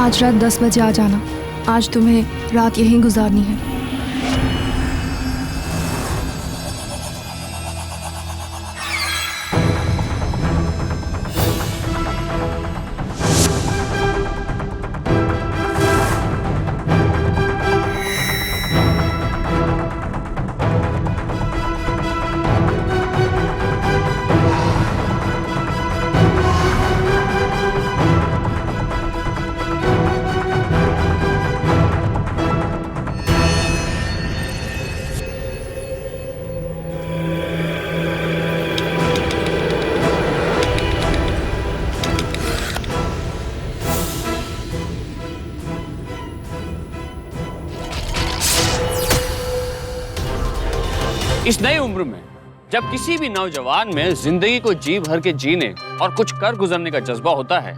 आज रात 10 बजे आ जाना। आज तुम्हें रात यहीं गुजारनी है। इस नई उम्र में जब किसी भी नौजवान में जिंदगी को जी भर के जीने और कुछ कर गुजरने का जज्बा होता है,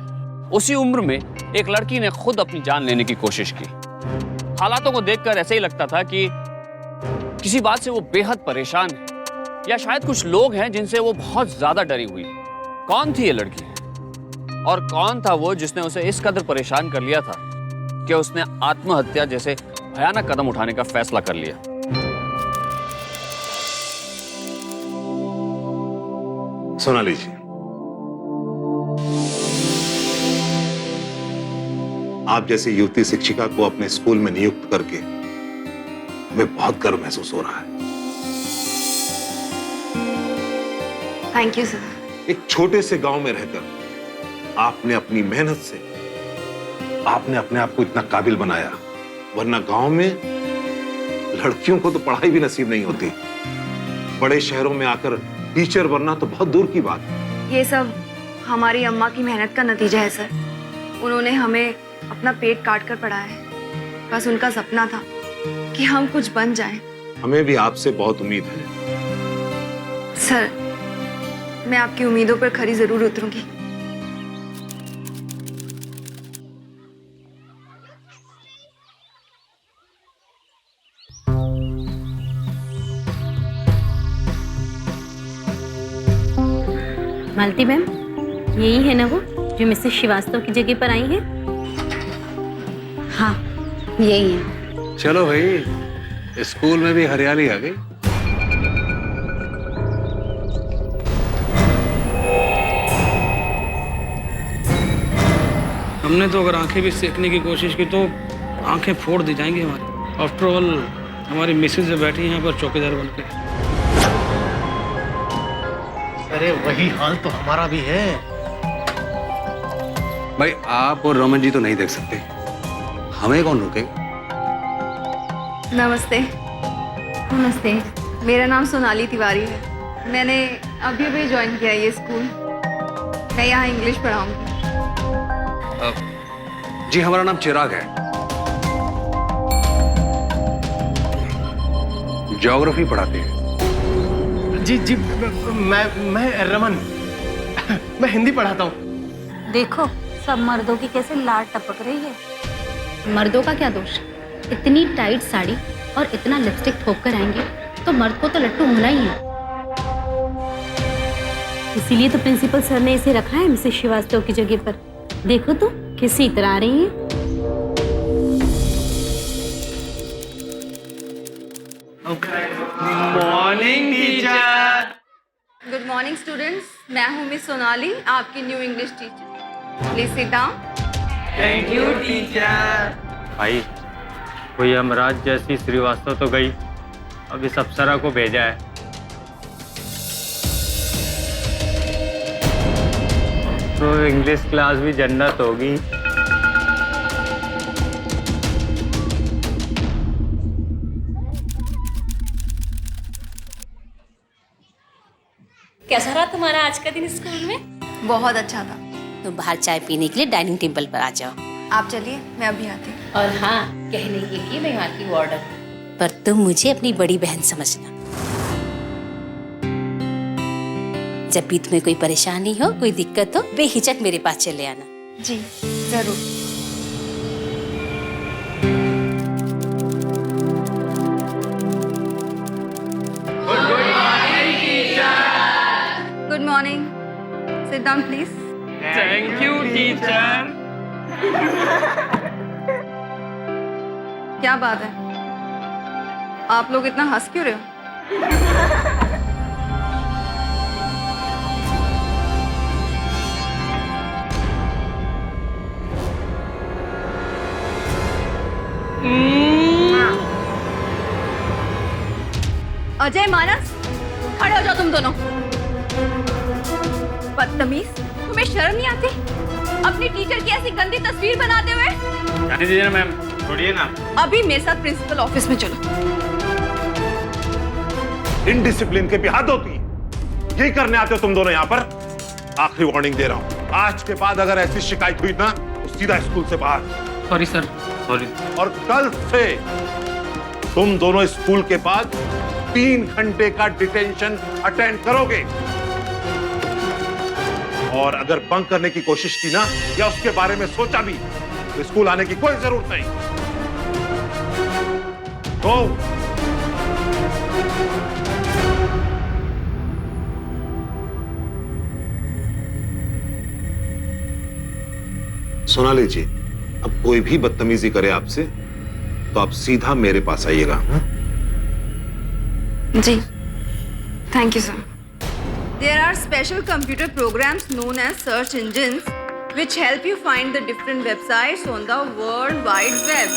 उसी उम्र में एक लड़की ने खुद अपनी जान लेने की कोशिश की। हालातों को देखकर ऐसे ही लगता था कि किसी बात से वो बेहद परेशान है, या शायद कुछ लोग हैं जिनसे वो बहुत ज्यादा डरी हुई है। कौन थी ये लड़की और कौन था वो जिसने उसे इस कदर परेशान कर लिया था कि उसने आत्महत्या जैसे भयानक कदम उठाने का फैसला कर लिया। सोनाली जी, आप जैसी युवती शिक्षिका को अपने स्कूल में नियुक्त करके हमें बहुत गर्व महसूस हो रहा है। Thank you sir. एक छोटे से गांव में रहकर आपने अपनी मेहनत से आपने अपने आप को इतना काबिल बनाया, वरना गांव में लड़कियों को तो पढ़ाई भी नसीब नहीं होती। बड़े शहरों में आकर टीचर बनना तो बहुत दूर की बात है। ये सब हमारी अम्मा की मेहनत का नतीजा है सर। उन्होंने हमें अपना पेट काट कर पढ़ाया है। बस उनका सपना था कि हम कुछ बन जाएं। हमें भी आपसे बहुत उम्मीद है। सर, मैं आपकी उम्मीदों पर खरी जरूर उतरूंगी। मालती मैम, यही है ना वो जो मिसेस श्रीवास्तव की जगह पर आई है? हाँ, यही है। चलो भाई, स्कूल में भी हरियाली आ गई। हमने तो अगर आंखें भी सेकने की कोशिश की तो आंखें फोड़ दी जाएंगी हमारी। आफ्टर ऑल हमारी मिसेज जो बैठी है यहाँ पर चौकीदार बनकर। अरे वही हाल तो हमारा भी है। भाई आप और रमन जी तो नहीं देख सकते, हमें कौन रोकेगा? नमस्ते। नमस्ते। मेरा नाम सोनाली तिवारी है। मैंने अभी अभी ज्वाइन किया ये स्कूल। मैं यहाँ इंग्लिश पढ़ाऊंगी। जी हमारा नाम चिराग है, ज्योग्राफी पढ़ाते हैं। जी जी, मैं रमन, मैं हिंदी पढ़ाता हूँ। देखो सब मर्दों की कैसे लाड टपक रही है। मर्दों का क्या दोष? इतनी टाइट साड़ी और इतना लिपस्टिक ठोक कर आएंगे तो मर्द को तो लट्टू होना ही है। इसीलिए तो प्रिंसिपल सर ने इसे रखा है मिसेस श्रीवास्तव की जगह पर। देखो तो किसी तरह आ रही है। Morning teacher. Good morning students. मैं हूँ मिस सोनाली, आपकी new English teacher. Please sit down. Thank you teacher. भाई कोई अमराज जैसी श्रीवास्तव तो गई, अब इस अप्सरा को भेजा है। तो इंग्लिश क्लास भी जन्नत होगी। कैसा रहा तुम्हारा आज का दिन स्कूल में? बहुत अच्छा था। तुम बाहर चाय पीने के लिए डाइनिंग टेबल पर आ जाओ। आप चलिए, मैं अभी आती हूँ। और हाँ, कहने ये कि मैं यहाँ की वार्डन, पर तुम मुझे अपनी बड़ी बहन समझना। जब भी तुम्हें कोई परेशानी हो, कोई दिक्कत हो, बेहिचक मेरे पास चले आना। जी जरूर। Good morning. Sit down please. Thank you teacher. क्या बात है, आप लोग इतना हंस क्यों रहे हो? अजय, मानस, खड़े हो जाओ तुम दोनों। बदतमीज, तुम्हें शर्म नहीं आती अपनी टीचर की ऐसी गंदी तस्वीर बनाते हुए? जाने दीजिए ना मैम, छोड़िए ना। अभी मेरे साथ प्रिंसिपल ऑफिस में चलो। इनडिसिप्लिन के भी हद होती है। यही करने आते हो तुम दोनों यहाँ पर? आखिरी वार्निंग दे रहा हूँ, आज के बाद अगर ऐसी शिकायत हुई ना तो सीधा स्कूल से बाहर। Sorry sir. सॉरी। और कल से तुम दोनों स्कूल के बाद 3 घंटे का डिटेंशन अटेंड करोगे। और अगर बंक करने की कोशिश की ना या उसके बारे में सोचा भी तो स्कूल आने की कोई जरूरत नहीं। तो सुना लीजिए, अब कोई भी बदतमीजी करे आपसे तो आप सीधा मेरे पास आइएगा। जी, thank you sir. There are special computer programs known as search engines which help you find the different websites on the World Wide Web.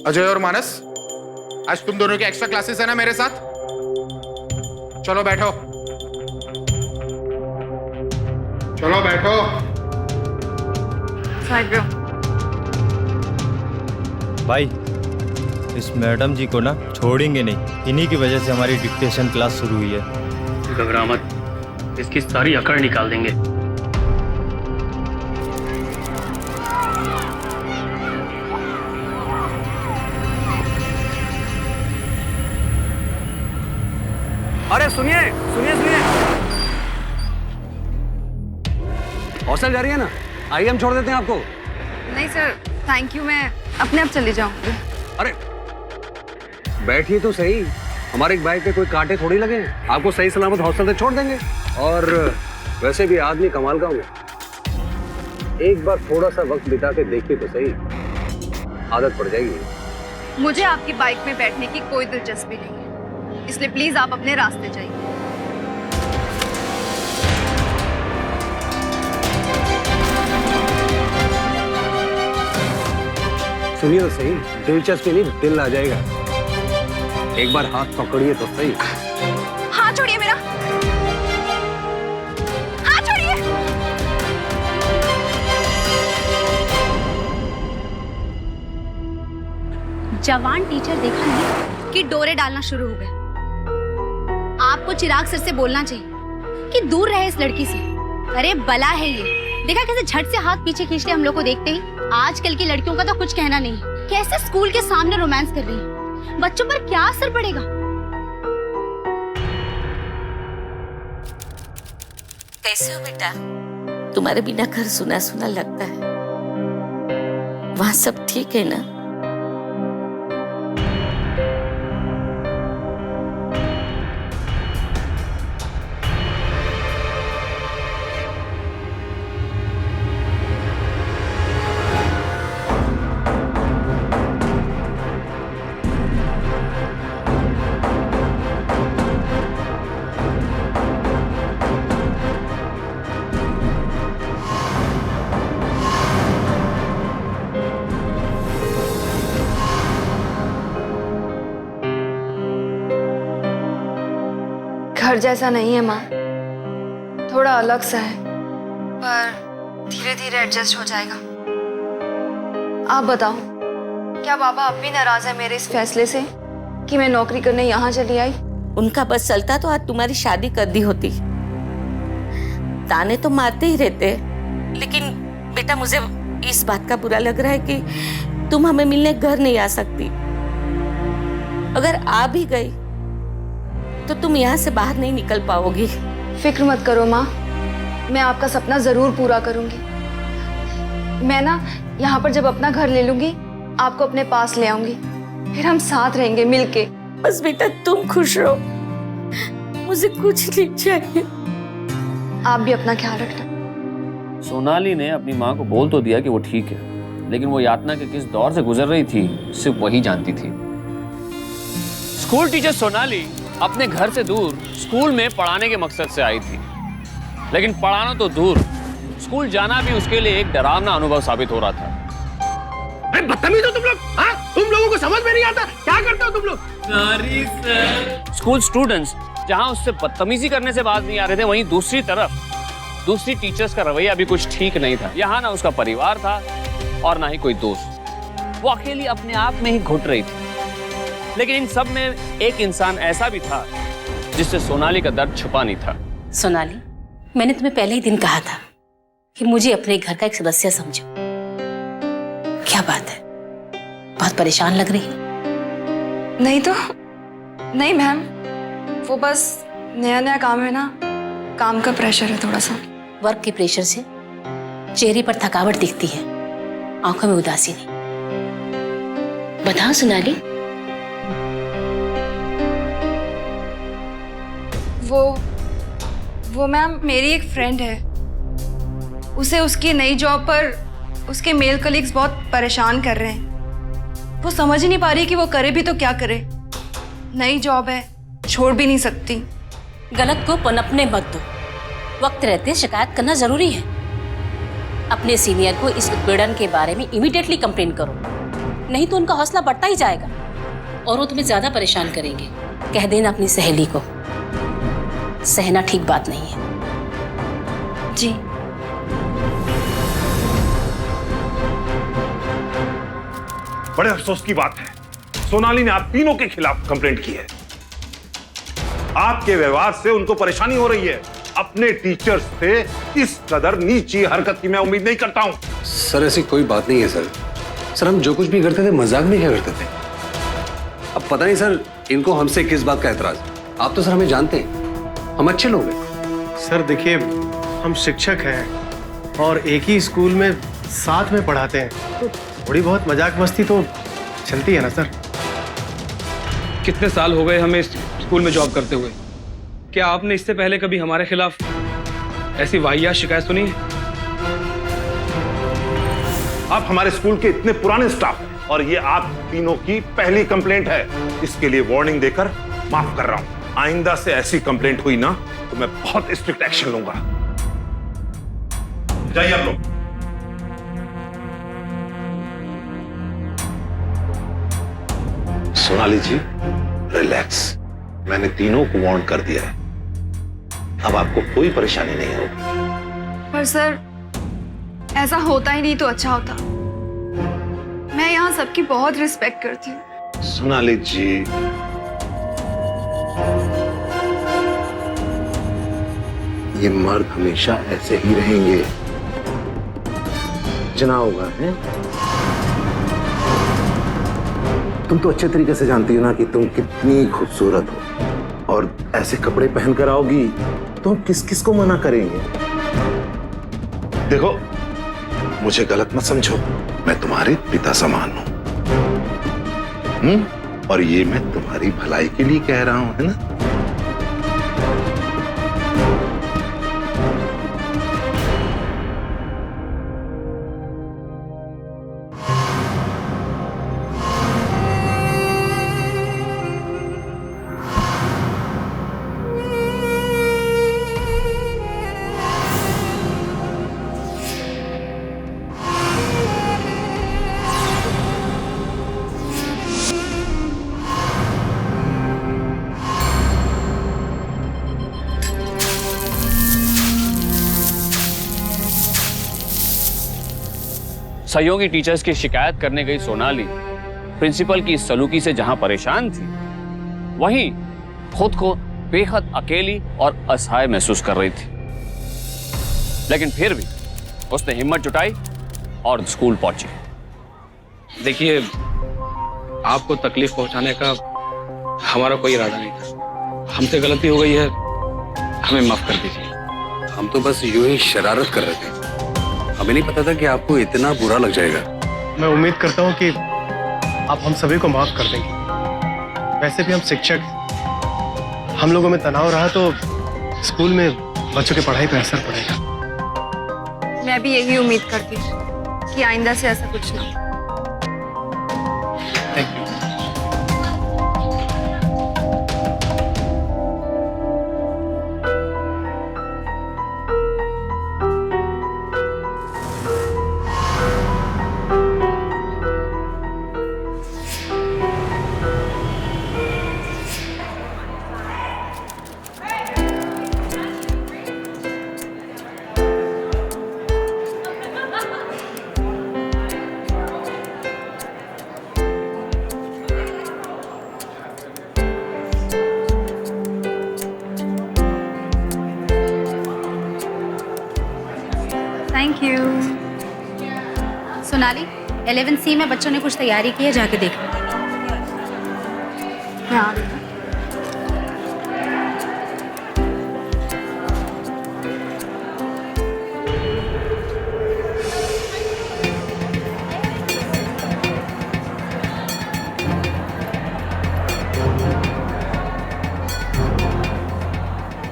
Ajay और मानस, आज तुम दोनों की एक्स्ट्रा क्लासेस है ना मेरे साथ? चलो बैठो, चलो बैठो। साइड रो। भाई, इस मैडम जी को ना छोड़ेंगे नहीं, इन्हीं की वजह से हमारी डिक्टेशन क्लास शुरू हुई है। घबरा मत, इसकी सारी अकड़ निकाल देंगे। अरे सुनिए सुनिए सुनिए, हॉस्टल जा रही है ना? आइए हम छोड़ देते हैं आपको। नहीं सर, थैंक यू, मैं अपने आप चली जाऊंगी। अरे बैठिए तो सही, हमारे एक बाइक पे कोई कांटे थोड़ी लगे हैं। आपको सही सलामत हॉस्टल से छोड़ देंगे। और वैसे भी आदमी कमाल का हूँ, एक बार थोड़ा सा वक्त बिता के देखिए तो सही, आदत पड़ जाएगी। मुझे आपकी बाइक में बैठने की कोई दिलचस्पी नहीं है, इसलिए प्लीज आप अपने रास्ते जाइए। सुनिए तो सही, दिलचस्पी नहीं दिल आ जाएगा। एक बार हाथ पकड़िए तो सही। हाथ छोड़िए मेरा, हाथ छोड़िए। जवान टीचर देखा नहीं कि डोरे डालना शुरू हो गए। आपको चिराग सर से बोलना चाहिए कि दूर रहे इस लड़की से। अरे बला है ये, देखा कैसे झट से हाथ पीछे खींचते हम लोग को देखते ही। आजकल की लड़कियों का तो कुछ कहना नहीं, कैसे स्कूल के सामने रोमांस कर रही है। बच्चों पर क्या असर पड़ेगा? कैसे हो बेटा? तुम्हारे बिना घर सुना सुना लगता है। वहाँ सब ठीक है ना? घर जैसा नहीं है माँ, थोड़ा अलग सा है, पर धीरे धीरे एडजस्ट हो जाएगा। आप बताओ, क्या पापा अब भी नाराज है मेरे इस फैसले से कि मैं नौकरी करने यहाँ चली आई? उनका बस चलता तो आज तुम्हारी शादी कर दी होती। ताने तो मारते ही रहते, लेकिन बेटा मुझे इस बात का बुरा लग रहा है कि तुम हमें मिलने घर नहीं आ सकती। अगर आ भी गई तो तुम यहाँ से बाहर नहीं निकल पाओगी। फिक्र मत करो माँ, मैं आपका सपना जरूर पूरा करूंगी। मैं ना यहाँ पर जब अपना घर ले लूंगी, आपको अपने पास ले आऊंगी, फिर हम साथ रहेंगे मिलके। बस बेटा तुम खुश रहो, मुझे कुछ नहीं चाहिए। आप भी अपना ख्याल रखना। सोनाली ने अपनी माँ को बोल तो दिया कि वो ठीक है, लेकिन वो यातना के किस दौर से गुजर रही थी सिर्फ वही जानती थी। स्कूल टीचर सोनाली अपने घर से दूर स्कूल में पढ़ाने के मकसद से आई थी, लेकिन पढ़ाना तो दूर, स्कूल जाना भी उसके लिए एक डरावना अनुभव साबित हो रहा था। अरे बदतमीज हो तुम लोग, हाँ? तुम लोगों को समझ में नहीं आता क्या करते हो तुम लोग? Sorry sir. स्कूल स्टूडेंट्स जहां उससे बदतमीजी करने से बाज नहीं आ रहे थे, वहीं दूसरी तरफ दूसरी टीचर्स का रवैया भी कुछ ठीक नहीं था। यहाँ ना उसका परिवार था और ना ही कोई दोस्त। वो अकेली अपने आप में ही घुट रही थी। लेकिन इन सब में एक इंसान ऐसा भी था जिससे सोनाली का दर्द छुपा नहीं था। सोनाली, मैंने तुम्हें पहले ही दिन कहा था कि मुझे अपने घर का एक सदस्य समझो। क्या बात है, बहुत परेशान लग रही है। नहीं तो नहीं मैम, वो बस नया नया काम है ना, काम का प्रेशर है थोड़ा सा। वर्क के प्रेशर से चेहरे पर थकावट दिखती है, आंखों में उदासी नहीं। बताओ सोनाली। वो मैम मेरी एक फ्रेंड है, उसे उसकी नई जॉब पर उसके मेल कलीग्स बहुत परेशान कर रहे हैं। वो समझ ही नहीं पा रही कि वो करे भी तो क्या करे। नई जॉब है, छोड़ भी नहीं सकती। गलत को पनपने मत दो, वक्त रहते शिकायत करना जरूरी है। अपने सीनियर को इस उत्पीड़न के बारे में इमीडिएटली कंप्लेन करो, नहीं तो उनका हौसला बढ़ता ही जाएगा और वो तुम्हें ज्यादा परेशान करेंगे। कह देना अपनी सहेली को, सहना ठीक बात नहीं है। जी। बड़े अफसोस की बात है, सोनाली ने आप तीनों के खिलाफ कंप्लेंट की है। आपके व्यवहार से उनको परेशानी हो रही है। अपने टीचर्स से इस कदर नीची हरकत की मैं उम्मीद नहीं करता हूं। सर ऐसी कोई बात नहीं है सर। सर हम जो कुछ भी करते थे मजाक में क्या करते थे। अब पता नहीं सर इनको हमसे किस बात का एतराज। आप तो सर हमें जानते हैं, हम अच्छे लोग हैं। सर देखिए, हम शिक्षक हैं और एक ही स्कूल में साथ में पढ़ाते हैं, तो थोड़ी बहुत मजाक मस्ती तो चलती है ना सर। कितने साल हो गए हमें इस स्कूल में जॉब करते हुए, क्या आपने इससे पहले कभी हमारे खिलाफ ऐसी वाहियात शिकायत सुनी है? आप हमारे स्कूल के इतने पुराने स्टाफ हैं और ये आप तीनों की पहली कंप्लेंट है। इसके लिए वार्निंग देकर माफ कर रहा हूं। आइंदा से ऐसी कंप्लेंट हुई ना तो मैं बहुत स्ट्रिक्ट एक्शन लूंगा। जाइए आप लोग। सोनाली जी रिलैक्स, मैंने तीनों को वार्न कर दिया है, अब आपको कोई परेशानी नहीं होगी। पर सर ऐसा होता ही नहीं तो अच्छा होता। मैं यहाँ सबकी बहुत रिस्पेक्ट करती हूँ। सोनाली जी, ये मर्द हमेशा ऐसे ही रहेंगे, जना होगा है? तुम तो अच्छे तरीके से जानती हो ना कि तुम कितनी खूबसूरत हो, और ऐसे कपड़े पहनकर आओगी तो हम किस किस को मना करेंगे। देखो मुझे गलत मत समझो, मैं तुम्हारे पिता समान हूं, और ये मैं तुम्हारी भलाई के लिए कह रहा हूं, है ना? सहयोगी टीचर्स की शिकायत करने गई सोनाली प्रिंसिपल की इस सलूकी से जहां परेशान थी, वहीं खुद को बेहद अकेली और असहाय महसूस कर रही थी। लेकिन फिर भी उसने हिम्मत जुटाई और स्कूल पहुंची। देखिए, आपको तकलीफ पहुंचाने का हमारा कोई इरादा नहीं था। हमसे गलती हो गई है, हमें माफ कर दीजिए। हम तो बस यूं ही शरारत कर रहे थे, हमें नहीं पता था कि आपको इतना बुरा लग जाएगा। मैं उम्मीद करता हूँ कि आप हम सभी को माफ कर देंगे। वैसे भी हम शिक्षक हैं, हम लोगों में तनाव रहा तो स्कूल में बच्चों की पढ़ाई पे असर पड़ेगा। मैं भी यही उम्मीद करती हूँ कि आइंदा से ऐसा कुछ ना हो। Thank you. Thank you. Sonali, 11C में बच्चों ने कुछ तैयारी की है, जाके देख लो। मैं आ रही हूँ।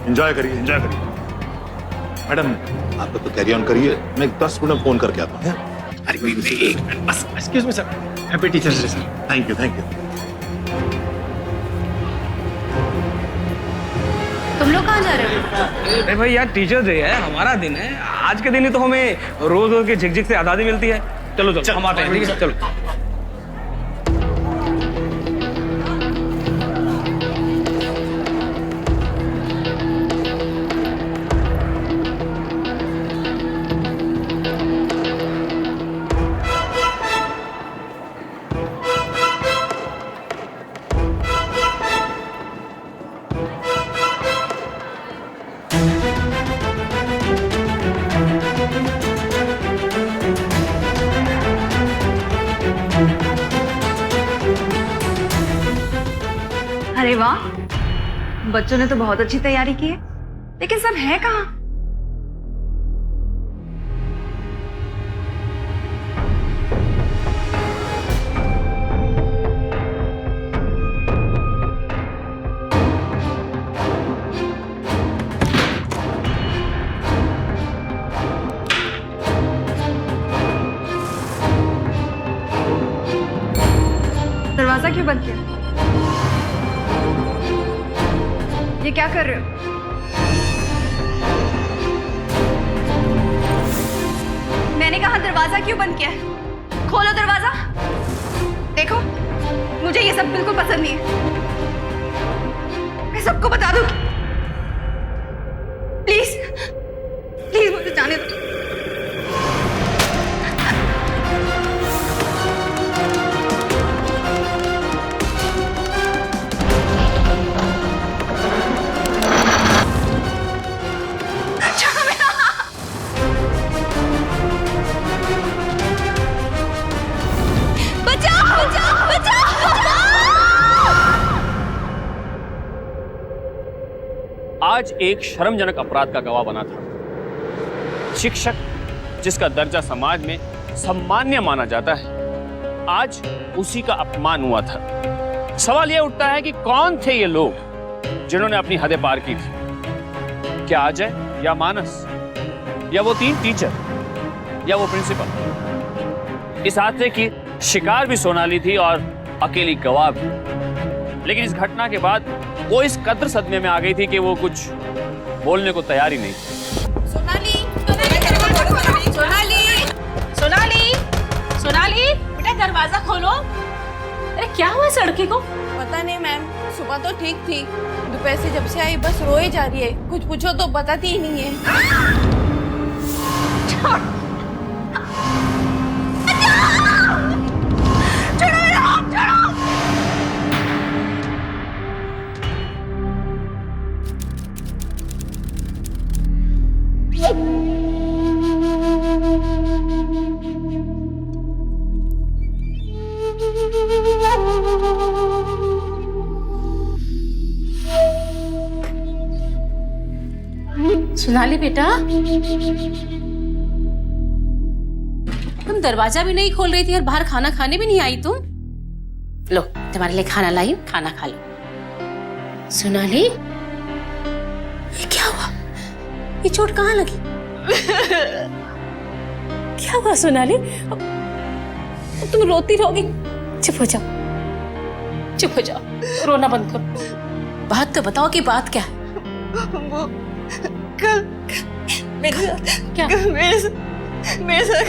एंजॉय करिए, एंजॉय करिए। मैडम, आप तो कैरी ऑन करिए, मैं 10 मिनट में फोन करके आता हूँ। अरे कोई नहीं, एक मिनट बस। Excuse me sir. Happy teachers day sir. Thank you, thank you. तुम लोग कहाँ जा रहे हो? अरे भाई यार, टीचर डे है, हमारा दिन है। आज के दिन ही तो हमें रोज रोज के झिकझिक से आज़ादी मिलती है। चलो चलो हम आते हैं, ठीक है? चलो। अरे वाह, बच्चों ने तो बहुत अच्छी तैयारी की है, लेकिन सब है कहाँ? दरवाजा क्यों बंद किया? ये क्या कर रहे हो? मैंने कहा दरवाजा क्यों बंद किया है? खोलो दरवाजा। देखो, मुझे ये सब बिल्कुल पसंद नहीं है। मैं सबको बता दूंगी। प्लीज प्लीज मुझे जाने दो। आज एक शर्मजनक अपराध का गवाह बना था। शिक्षक, जिसका दर्जा समाज में सम्मान्य माना जाता है, आज उसी का अपमान हुआ था। सवाल यह उठता है कि कौन थे ये लोग जिन्होंने अपनी हदें पार की थी? क्या अजय या मानस, या वो 3 टीचर, या वो प्रिंसिपल? इस हादसे की शिकार भी सोनाली थी और अकेली गवाह भी। लेकिन इस घटना के बाद वो इस कदर सदमे में आ गई थी कि वो कुछ बोलने को तैयार ही नहीं। सोनाली, सोनाली, सोनाली, सोनाली, बेटा दरवाजा खोलो। अरे क्या हुआ इस लड़की को? पता नहीं मैम, सुबह तो ठीक थी, दोपहर से जब से आई बस रोए जा रही है। कुछ पूछो तो बताती ही नहीं है। सोनाली बेटा, तुम दरवाजा भी नहीं खोल रही थी और बाहर खाना खाने भी नहीं आई तुम? लो, तुम्हारे लिए खाना लाई, खाना खा लो। सोनाली, ये चोट कहाँ लगी? क्या हुआ सोनाली? तुम रोती रहोगी। चुप हो जाओ, चुप हो जाओ, रोना बंद करो। बात तो बताओ कि बात क्या है? वो कल मेरे क्या? मेरे साथ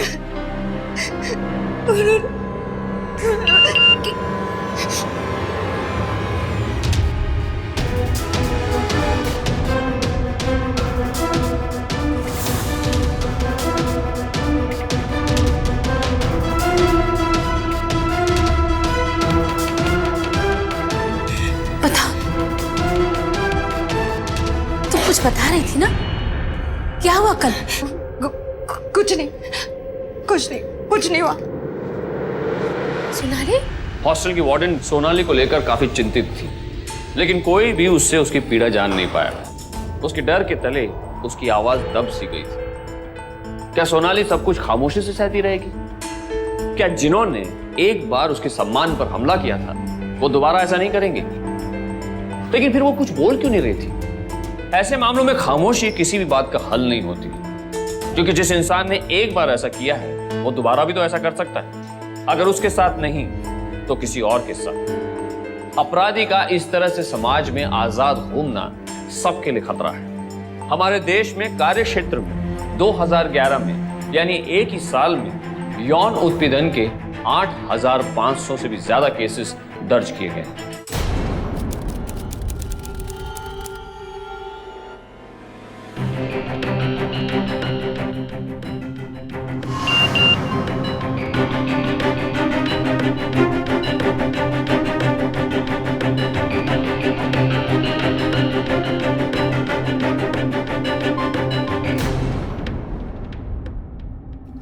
कुछ बता रही थी ना? क्या हुआ कल? कुछ नहीं, कुछ नहीं हुआ। सोनाली? हॉस्टल की वार्डन सोनाली को लेकर काफी चिंतित थी, लेकिन कोई भी उससे उसकी पीड़ा जान नहीं पाया। उसके डर के तले उसकी आवाज दब सी गई थी। क्या सोनाली सब कुछ खामोशी से सहती रहेगी? क्या जिन्होंने एक बार उसके सम्मान पर हमला किया था वो दोबारा ऐसा नहीं करेंगे? लेकिन फिर वो कुछ बोल क्यों नहीं रही थी? ऐसे मामलों में खामोशी किसी भी बात का हल नहीं होती, क्योंकि जिस इंसान ने एक बार ऐसा किया है वो दोबारा भी तो ऐसा कर सकता है। अगर उसके साथ नहीं तो किसी और के साथ। अपराधी का इस तरह से समाज में आजाद घूमना सबके लिए खतरा है। हमारे देश में कार्य क्षेत्र में 2011 में यानी एक ही साल में यौन उत्पीड़न के 8,500 से भी ज्यादा केसेस दर्ज किए गए।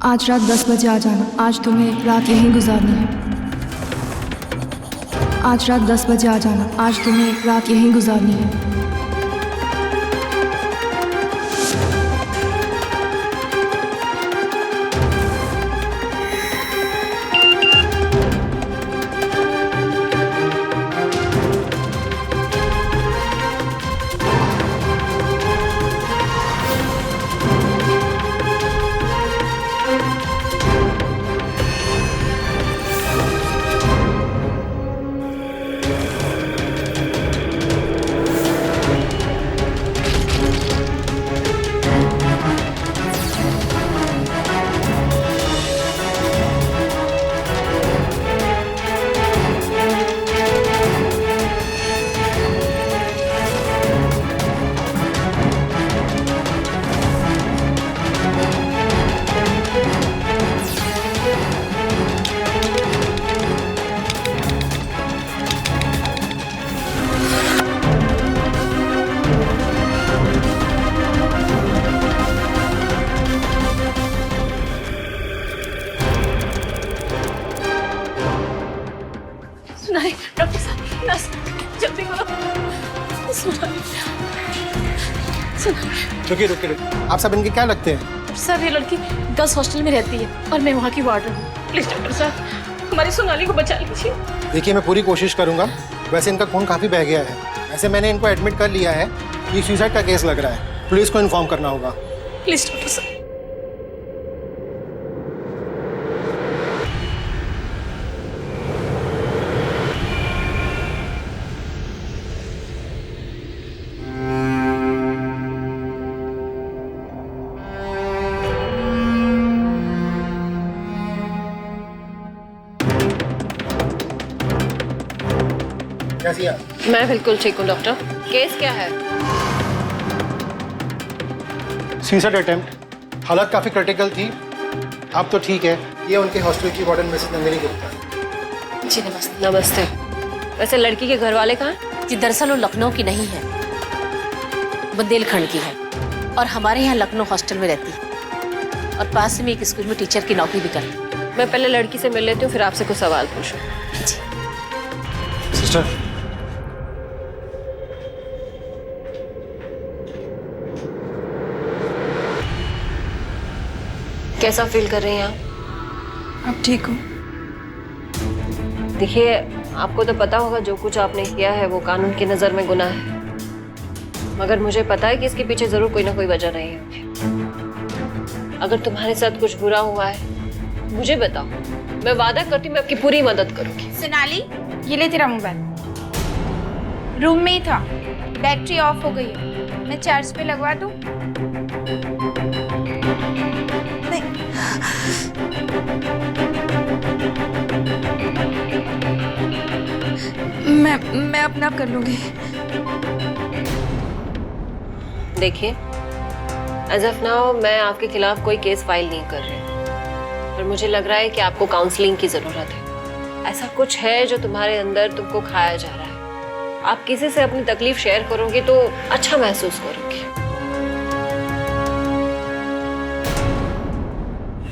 आज रात 10 बजे आ जाना। आज तुम्हें रात यहीं गुजारनी है। आज रात 10 बजे आ जाना। आज तुम्हें रात यहीं गुजारनी है। डॉक्टर साहब, नर्स, जल्दी करो। रुकिए। आप सब इनके क्या लगते हैं? सर ये लड़की गर्ल्स हॉस्टल में रहती है और मैं वहाँ की वार्डन हूँ। प्लीज डॉक्टर साहब हमारी सोनाली को बचा लीजिए। देखिए मैं पूरी कोशिश करूंगा। वैसे इनका खून काफी बह गया है। वैसे मैंने इनको एडमिट कर लिया है। ये सुसाइड का केस लग रहा है। पुलिस को इन्फॉर्म करना होगा। प्लीज डॉक्टर साहब। कैसी है? मैं बिल्कुल ठीक हूँ डॉक्टर। केस क्या है? Suicide attempt. हालत काफी क्रिटिकल थी। अब तो ठीक है। ये उनके हॉस्टल की वार्डन मिसेस नंदिनी गुप्ता। जी नमस्ते। नमस्ते। वैसे लड़की के घर वाले कहाँ हैं? जी दरअसल वो लखनऊ की नहीं है, बुंदेलखंड की है और हमारे यहाँ लखनऊ हॉस्टल में रहती है और पास में एक स्कूल में टीचर की नौकरी भी करती है। मैं पहले लड़की से मिल लेती हूँ, फिर आपसे कुछ सवाल पूछूं। सिस्टर कैसा फील कर रही हैं आप? अब ठीक हो? देखिए आपको तो पता होगा जो कुछ आपने किया है वो कानून की नज़र में गुनाह है, मगर मुझे पता है कि इसके पीछे जरूर कोई ना कोई वजह रही होगी। अगर तुम्हारे साथ कुछ बुरा हुआ है मुझे बताओ, मैं वादा करती हूँ मैं आपकी पूरी मदद करूंगी। सोनाली, ये ले तेरा मोबाइल, रूम में ही था, बैटरी ऑफ हो गई है, मैं चार्ज पे लगवा दूं? मैं अपने आप कर लूंगी। देखिए, एज ऑफ नाउ मैं आपके खिलाफ कोई केस फाइल नहीं कर रही, पर मुझे लग रहा है कि आपको काउंसलिंग की जरूरत है। ऐसा कुछ है जो तुम्हारे अंदर तुमको खाया जा रहा है। आप किसी से अपनी तकलीफ शेयर करोगे तो अच्छा महसूस करोगे।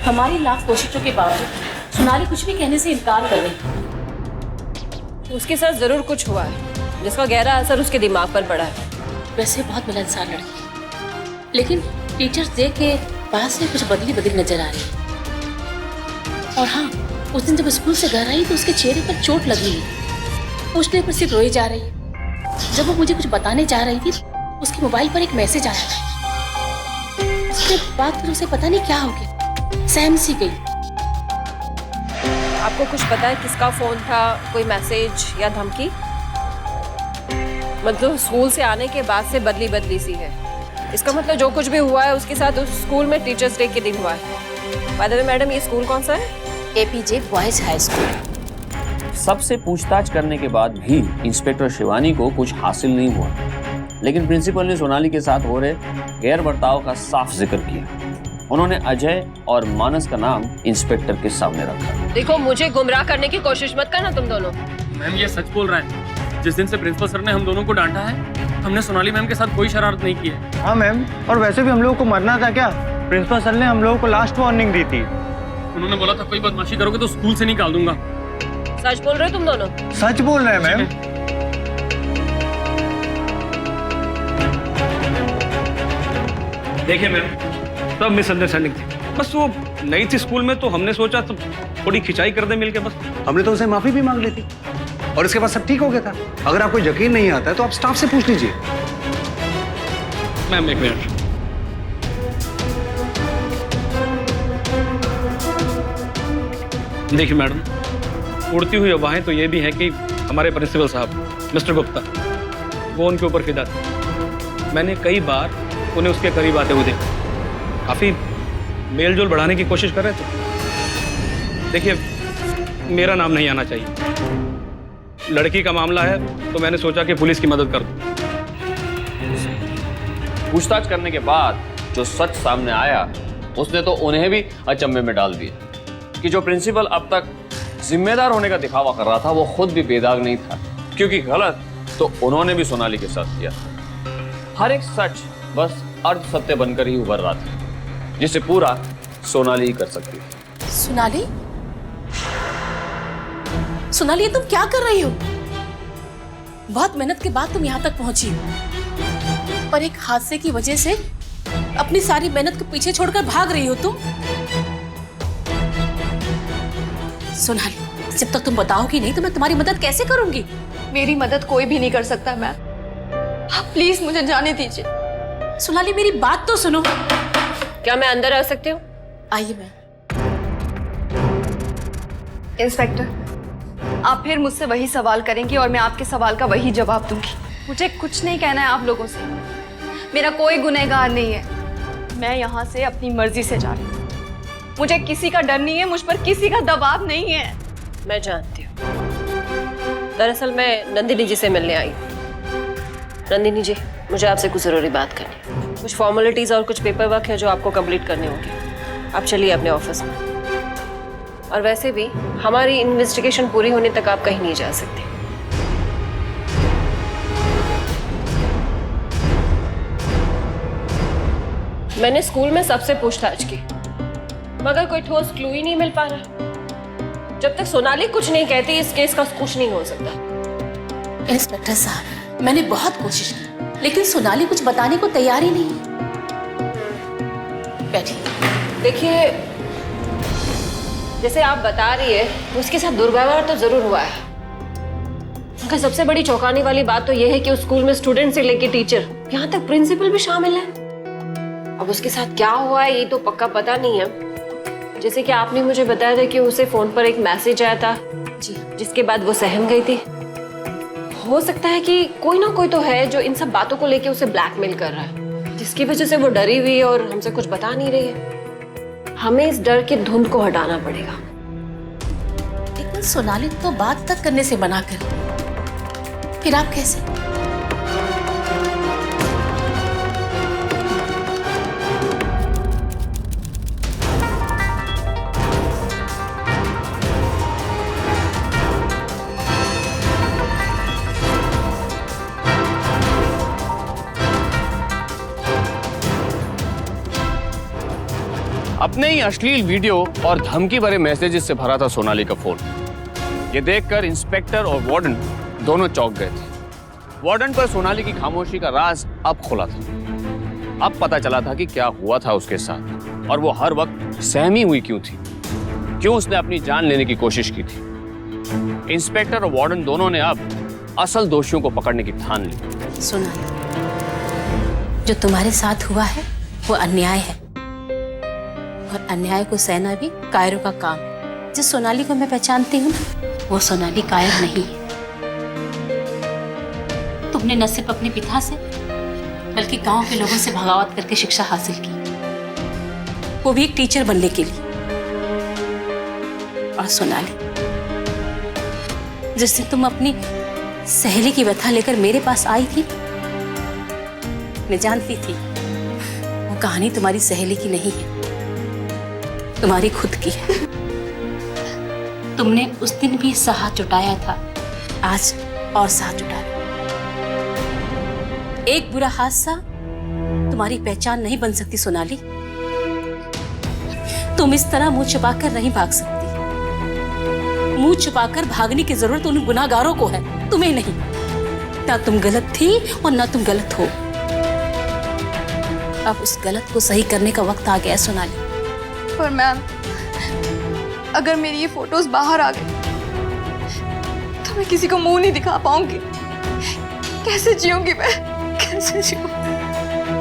हमारी लाख कोशिशों के बावजूद सोनाली कुछ भी कहने से इनकार कर रही है। उसके साथ जरूर कुछ हुआ है जिसका गहरा असर उसके दिमाग पर पड़ा है। वैसे बहुत मिलनसार लड़की है, लेकिन टीचर्स देख के पास में कुछ बदली नजर आ रही है। और हाँ, उस दिन जब स्कूल से घर आई तो उसके चेहरे पर चोट लगी है। पूछने पर सिर्फ रोई जा रही है। जब वो मुझे कुछ बताने जा रही थी, उसके मोबाइल पर एक मैसेज आया था। उसके बाद फिर उसे पता नहीं क्या हो गया, सहम सी गई। आपको कुछ पता है किसका फोन था, कोई मैसेज या धमकी? मतलब स्कूल से आने के बाद से बदली सी है। इसका मतलब जो कुछ भी हुआ है उसके साथ उस स्कूल में टीचर्स डे के दिन हुआ है। बाय द वे मैडम, ये स्कूल कौन सा है? APJ boys high school. सबसे पूछताछ करने के बाद भी इंस्पेक्टर शिवानी को कुछ हासिल नहीं हुआ, लेकिन प्रिंसिपल ने सोनाली के साथ हो रहे गैर बर्ताव का साफ जिक्र किया। उन्होंने अजय और मानस का नाम इंस्पेक्टर के सामने रखा। देखो, मुझे गुमराह करने की कोशिश मत करना तुम दोनों। मैम, ये सच बोल रहा है। जिस दिन से प्रिंसिपल सर ने हम दोनों को डांटा है, हमने सोनाली मैम के साथ कोई शरारत नहीं की है। हाँ मैम, और वैसे भी हम लोगों को मरना था क्या? प्रिंसिपल सर ने हम लोगों को लास्ट वार्निंग दी थी। उन्होंने बोला था कोई बदमाशी करोगे तो स्कूल से निकाल दूंगा। सच बोल रहे हो तुम दोनों? सच बोल रहे हैं मैम। देखिए मैम, सब मिसअंडरस्टैंडिंग थी, बस वो नई थी स्कूल में तो हमने सोचा तो थोड़ी खिंचाई कर दे मिलके। बस हमने तो उसे माफी भी मांग ली थी और इसके बाद सब ठीक हो गया था। अगर आपको यकीन नहीं आता है तो आप स्टाफ से पूछ लीजिए। मैम, एक मिनट। देखिए मैडम, उड़ती हुई अफवाहें तो ये भी है कि हमारे प्रिंसिपल साहब मिस्टर गुप्ता, वो उनके ऊपर फिदा थे। मैंने कई बार उन्हें उसके करीब आते हुए देखा, काफी मेलजोल बढ़ाने की कोशिश कर रहे थे। देखिए, मेरा नाम नहीं आना चाहिए। लड़की का मामला है तो मैंने सोचा कि पुलिस की मदद कर दूं। पूछताछ करने के बाद जो सच सामने आया उसने तो उन्हें भी अचंभे में डाल दिया कि जो प्रिंसिपल अब तक जिम्मेदार होने का दिखावा कर रहा था वो खुद भी बेदाग नहीं था, क्योंकि गलत तो उन्होंने भी सोनाली के साथ किया। हर एक सच बस अर्ध सत्य बनकर ही उभर रहा था, जिसे पूरा सोनाली ही कर सकती थी। सोनाली, सोनाली, ये तुम क्या कर रही हो? बहुत मेहनत के बाद तुम यहाँ तक पहुंची हो और एक हादसे की वजह से अपनी सारी मेहनत को पीछे छोड़कर भाग रही हो तुम। सोनाली, जब तक तुम बताओगी नहीं तो मैं तुम्हारी मदद कैसे करूंगी? मेरी मदद कोई भी नहीं कर सकता मैम, आप प्लीज मुझे जाने दीजिए। सोनाली, मेरी बात तो सुनो। क्या मैं अंदर आ सकती हूँ? आइए मैम। इंस्पेक्टर, आप फिर मुझसे वही सवाल करेंगे और मैं आपके सवाल का वही जवाब दूंगी। मुझे कुछ नहीं कहना है आप लोगों से। मेरा कोई गुनहगार नहीं है, मैं यहाँ से अपनी मर्जी से जा रही हूँ। मुझे किसी का डर नहीं है, मुझ पर किसी का दबाव नहीं है। मैं जानती हूँ। दरअसल मैं नंदिनी जी से मिलने आई। नंदिनी जी, मुझे आपसे कुछ जरूरी बात करनी है। कुछ फॉर्मेलिटीज और कुछ पेपर वर्क है जो आपको कंप्लीट करने होंगे। आप चलिए अपने ऑफिस में। और वैसे भी हमारी इन्वेस्टिगेशन पूरी होने तक आप कहीं नहीं जा सकते। मैंने स्कूल में सबसे पूछताछ की, मगर कोई ठोस क्लू ही नहीं मिल पा रहा। जब तक सोनाली कुछ नहीं कहती इस केस का कुछ नहीं हो सकता। इंस्पेक्टर साहब, मैंने बहुत कोशिश की, लेकिन सोनाली कुछ बताने को तैयार ही नहीं है। बैठिए। देखिए, जैसे आप बता रही है उसके साथ दुर्व्यवहार तो जरूर हुआ है, मगर सबसे बड़ी चौंकाने वाली बात तो यह है कि उस स्कूल में स्टूडेंट से लेकर टीचर यहाँ तक प्रिंसिपल भी शामिल है। अब उसके साथ क्या हुआ है ये तो पक्का पता नहीं है। जैसे कि आपने मुझे बताया था कि उसे फोन पर एक मैसेज आया था जी, जिसके बाद वो सहम गई थी। हो सकता है कि कोई ना कोई तो है जो इन सब बातों को लेके उसे ब्लैकमेल कर रहा है, जिसकी वजह से वो डरी हुई है और हमसे कुछ बता नहीं रही है। हमें इस डर की धुंध को हटाना पड़ेगा। लेकिन सोनाली तो बात तक करने से मना कर, फिर आप कैसे? अपने ही अश्लील वीडियो और धमकी भरे मैसेजेस से भरा था सोनाली का फोन। ये देखकर इंस्पेक्टर और वार्डन दोनों चौंक गए थे। वार्डन पर सोनाली की खामोशी का राज अब खुला था। अब पता चला था कि क्या हुआ था उसके साथ और वो हर वक्त सहमी हुई क्यों थी, क्यों उसने अपनी जान लेने की कोशिश की थी। इंस्पेक्टर और वार्डन दोनों ने अब असल दोषियों को पकड़ने की ठान ली। सोनाली, जो तुम्हारे साथ हुआ है वो अन्याय है, और अन्याय को सहना भी कायरों का काम। जिस सोनाली को मैं पहचानती हूँ वो सोनाली कायर नहीं है। तुमने न सिर्फ अपने पिता से बल्कि गांव के लोगों से बगावत करके शिक्षा हासिल की, वो भी एक टीचर बनने के लिए। और सोनाली, जिस दिन तुम अपनी सहेली की व्यथा लेकर मेरे पास आई थी, मैं जानती थी वो कहानी तुम्हारी सहेली की नहीं है, तुम्हारी खुद की है। तुमने उस दिन भी साथ जुटाया था, आज और साथ जुटा लो। एक बुरा हादसा तुम्हारी पहचान नहीं बन सकती सोनाली। तुम इस तरह मुंह छुपाकर नहीं भाग सकती। मुंह छुपाकर भागने की जरूरत उन गुनाहगारों को है, तुम्हें नहीं। ना तुम गलत थी और ना तुम गलत हो। अब उस गलत को सही करने का वक्त आ गया है सोनाली। पर मैम, अगर मेरी ये फोटोज बाहर आ गई तो मैं किसी को मुंह नहीं दिखा पाऊंगी। कैसे जीऊंगी मैं, कैसे जीऊंगी?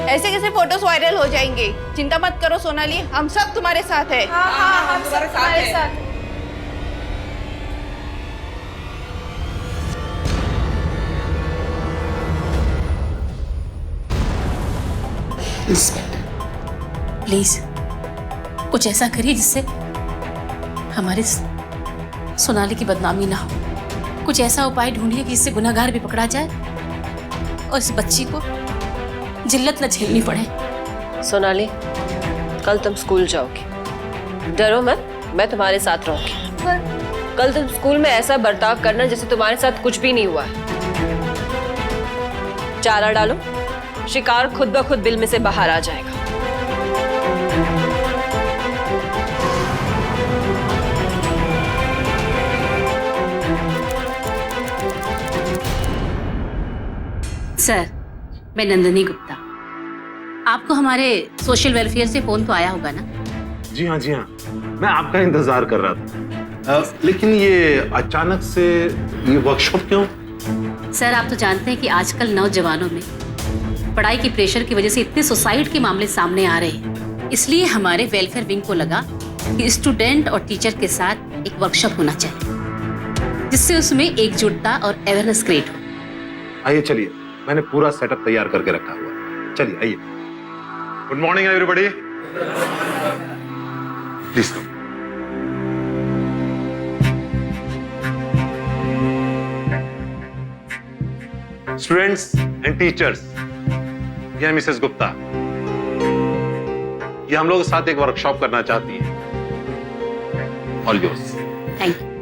ऐसे कैसे फोटोज वायरल हो जाएंगे? चिंता मत करो सोनाली, हम सब तुम्हारे साथ है। हाँ, हम सब तुम्हारे साथ। इंस्पेक्टर, प्लीज कुछ ऐसा करिए जिससे हमारे सोनाली की बदनामी ना हो। कुछ ऐसा उपाय ढूंढिए कि इससे गुनहगार भी पकड़ा जाए और इस बच्ची को जिल्लत न झेलनी पड़े। सोनाली, कल तुम स्कूल जाओगी। डरो मत, मैं तुम्हारे साथ रहूंगी। कल तुम स्कूल में ऐसा बर्ताव करना जैसे तुम्हारे साथ कुछ भी नहीं हुआ है। चारा डालो, शिकार खुद ब खुद बिल में से बाहर आ जाएगा। सर, मैं नंदिनी गुप्ता। आपको हमारे सोशल वेलफेयर से फोन तो आया होगा ना? जी हाँ, जी हाँ, मैं आपका इंतजार कर रहा था। लेकिन ये अचानक से ये वर्कशॉप क्यों? सर, आप तो जानते हैं कि आजकल नौजवानों में पढ़ाई की प्रेशर की वजह से इतने सुसाइड के मामले सामने आ रहे हैं। इसलिए हमारे वेलफेयर विंग को लगा कि स्टूडेंट और टीचर के साथ एक वर्कशॉप होना चाहिए, जिससे उसमें एकजुटता और अवेयरनेस क्रिएट हो। आइए, चलिए, मैंने पूरा सेटअप तैयार करके रखा हुआ है। चलिए, आइए। Good morning everybody. Please come. Students and teachers, ये मिसेस गुप्ता, ये हम लोग के साथ एक वर्कशॉप करना चाहती हैं। All yours. Thank you.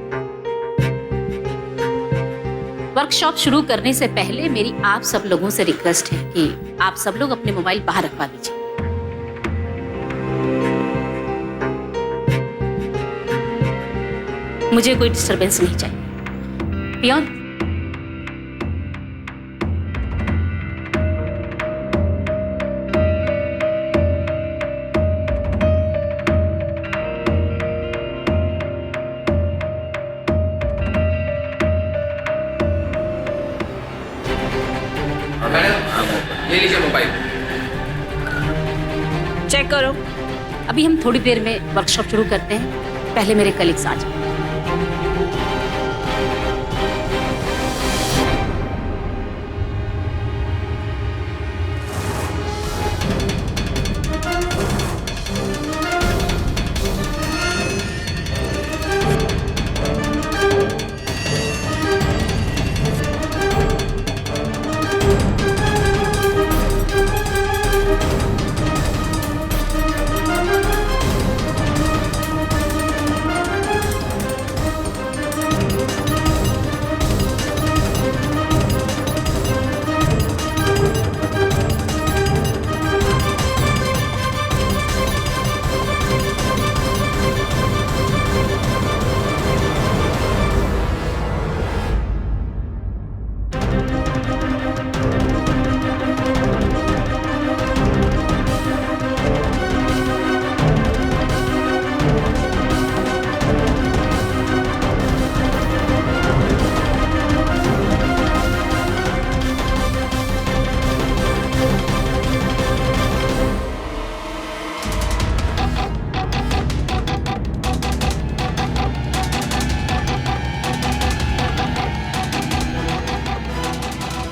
Workshop शुरू करने से पहले मेरी आप सब लोगों से रिक्वेस्ट है कि आप सब लोग अपने मोबाइल बाहर रखवा दीजिए। मुझे कोई डिस्टरबेंस नहीं चाहिए। पियोन, ले लीजिए चेक करो। अभी हम थोड़ी देर में वर्कशॉप शुरू करते हैं, पहले मेरे कलीग्स आ जाए।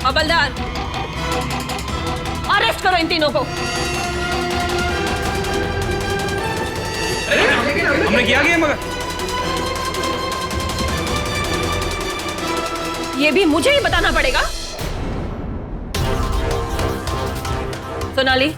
हवलदार, अरेस्ट करो इन तीनों को। हमने किया क्या मगर? ये भी मुझे ही बताना पड़ेगा। सोनाली,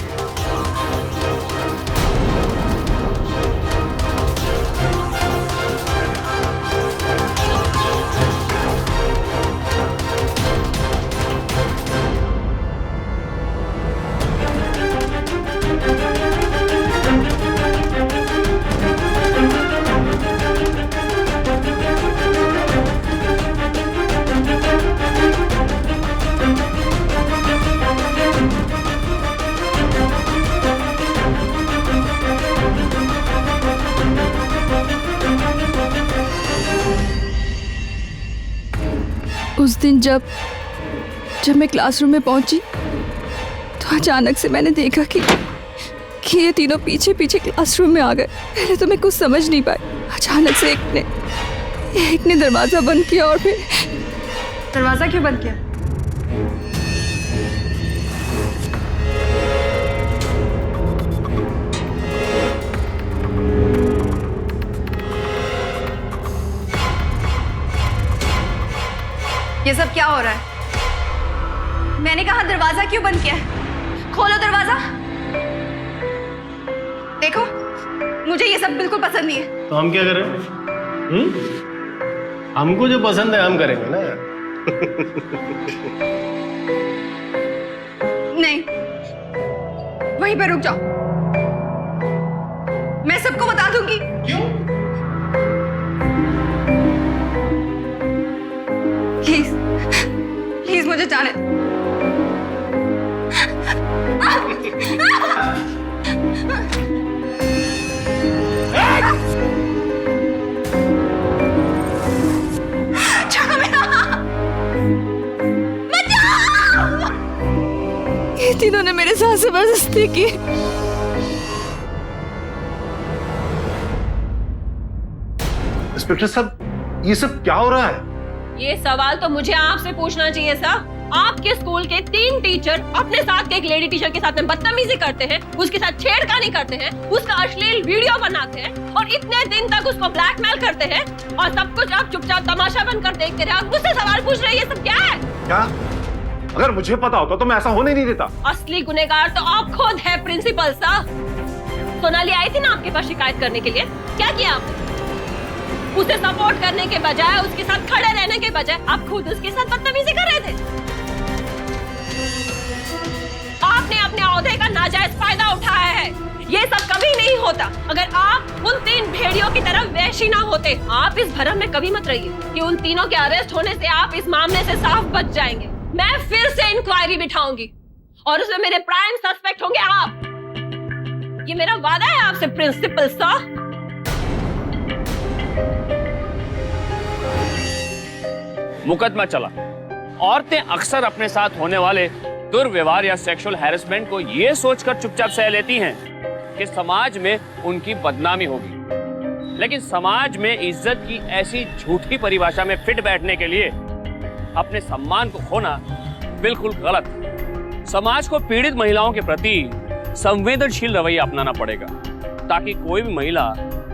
उस दिन जब मैं क्लासरूम में पहुंची तो अचानक से मैंने देखा कि ये तीनों पीछे पीछे क्लासरूम में आ गए। पहले तो मैं कुछ समझ नहीं पाई। अचानक से एक ने दरवाजा बंद किया और फिर दरवाजा क्यों बंद किया? ये सब क्या हो रहा है? मैंने कहा दरवाजा क्यों बंद किया है? खोलो दरवाजा। देखो, मुझे ये सब बिल्कुल पसंद नहीं है। तो हम क्या करें? हमको जो पसंद है हम करेंगे ना। नहीं, वहीं पे रुक जाओ, मैं सबको बता दूंगी। क्यों? प्लीज प्लीज मुझे जाने दो। छोड़ो मेरा हाथ। बचाओ! ये तीनों ने मेरे साथ जबरदस्ती की। इंस्पेक्टर साहब, ये सब क्या हो रहा है? ये सवाल तो मुझे आपसे पूछना चाहिए सर। आपके स्कूल के 3 टीचर अपने साथ के एक लेडी टीचर के साथ में बदतमीजी करते हैं, उसके साथ छेड़खानी करते हैं, उसका अश्लील वीडियो बनाते हैं और इतने दिन तक उसको ब्लैकमेल करते हैं और सब कुछ आप चुपचाप तमाशा बनकर देखते रहे। आप मुझसे सवाल पूछ रहे हैं, ये सब क्या है? क्या? अगर मुझे पता होता तो मैं ऐसा होने नहीं देता। असली गुनहगार तो आप खुद है प्रिंसिपल सर। सोनाली आई थी ना आपके पास शिकायत करने के लिए, क्या किया आपने? उसे सपोर्ट करने के बजाय, उसके साथ खड़े रहने के बजाय आप खुद उसके साथ बदतमीजी कर रहे थे। आपने अपने ओहदे का नाजायज फायदा उठाया है। ये सब कभी नहीं होता अगर आप उन 3 भेड़ियों की तरह वैशी ना होते। आप इस भरम में कभी मत रहिए कि उन तीनों के अरेस्ट होने से आप इस मामले से साफ बच जाएंगे। मैं फिर से इंक्वायरी बिठाऊंगी और उसमें मेरे प्राइम सस्पेक्ट होंगे आप। ये मेरा वादा है आपसे प्रिंसिपल सर। मुकदमा चला। औरतें अक्सर अपने साथ होने वाले दुर्व्यवहार या सेक्सुअल हैरेसमेंट को ये सोचकर चुपचाप सह लेती हैं कि समाज में उनकी बदनामी होगी। लेकिन समाज में इज्जत की ऐसी झूठी परिभाषा में फिट बैठने के लिए अपने सम्मान को खोना बिल्कुल गलत है। समाज को पीड़ित महिलाओं के प्रति संवेदनशील रवैया अपनाना पड़ेगा ताकि कोई भी महिला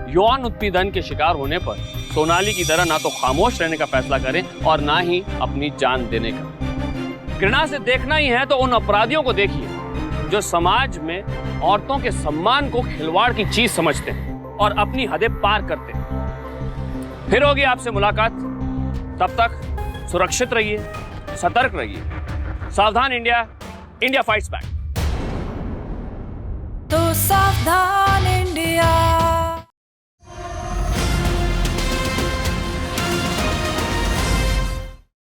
यौन उत्पीड़न के शिकार होने पर सोनाली की तरह ना तो खामोश रहने का फैसला करे और ना ही अपनी जान देने का। घृणा से देखना ही है तो उन अपराधियों को देखिए जो समाज में औरतों के सम्मान को खिलवाड़ की चीज समझते हैं और अपनी हदें पार करते हैं। फिर होगी आपसे मुलाकात, तब तक सुरक्षित रहिए, सतर्क रहिए। सावधान इंडिया, इंडिया फाइट्स बैक। तो सावधान